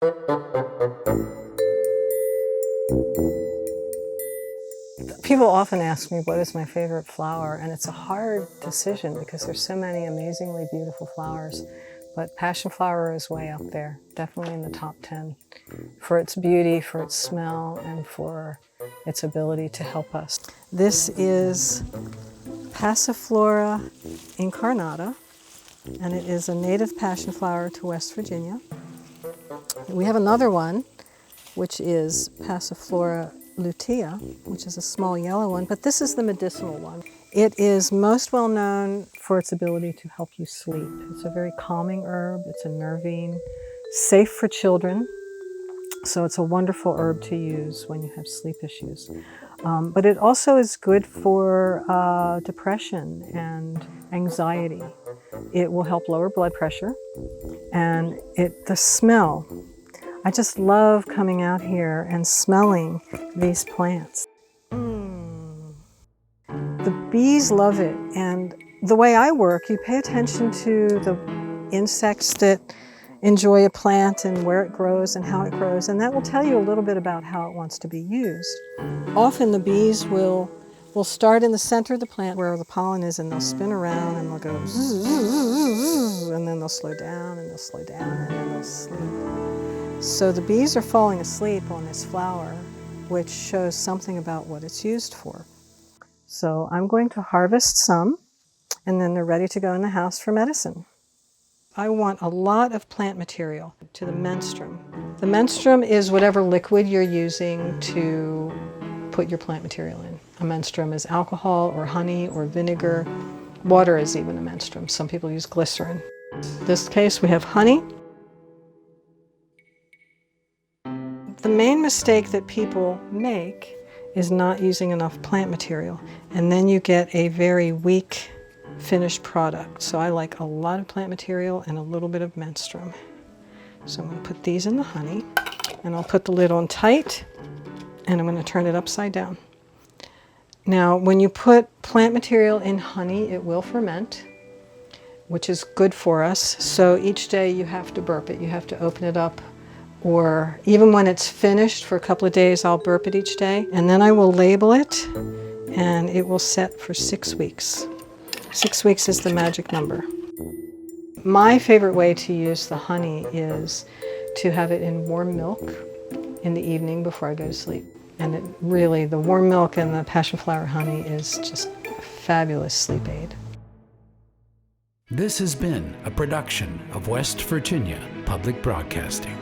People often ask me what is my favorite flower, and it's a hard decision because there's so many amazingly beautiful flowers. But passionflower is way up there, definitely in the top 10, for its beauty, for its smell, and for its ability to help us. This is Passiflora incarnata, and it is a native passionflower to West Virginia. We have another one, which is Passiflora lutea, which is a small yellow one, but this is the medicinal one. It is most well known for its ability to help you sleep. It's a very calming herb, it's a nervine, safe for children, so it's a wonderful herb to use when you have sleep issues. But it also is good for depression and anxiety. It will help lower blood pressure, and the smell. I just love coming out here and smelling these plants. The bees love it, and the way I work, you pay attention to the insects that enjoy a plant and where it grows and how it grows, and that will tell you a little bit about how it wants to be used. Often the bees will start in the center of the plant where the pollen is, and they'll spin around and they'll go zzz, and then they'll slow down and they'll slow down and then they'll sleep. So the bees are falling asleep on this flower, which shows something about what it's used for. So I'm going to harvest some, and then they're ready to go in the house for medicine. I want a lot of plant material to the menstruum. The menstruum is whatever liquid you're using to put your plant material in. A menstruum is alcohol or honey or vinegar. Water is even a menstruum. Some people use glycerin. In this case, we have honey. The main mistake that people make is not using enough plant material, and then you get a very weak finished product. So I like a lot of plant material and a little bit of menstruum. So I'm going to put these in the honey, and I'll put the lid on tight, and I'm going to turn it upside down. Now, when you put plant material in honey, it will ferment, which is good for us. So each day you have to burp it. You have to open it up, or even when it's finished for a couple of days, I'll burp it each day, and then I will label it, and it will set for 6 weeks. 6 weeks is the magic number. My favorite way to use the honey is to have it in warm milk in the evening before I go to sleep. And it really, the warm milk and the passionflower honey is just a fabulous sleep aid. This has been a production of West Virginia Public Broadcasting.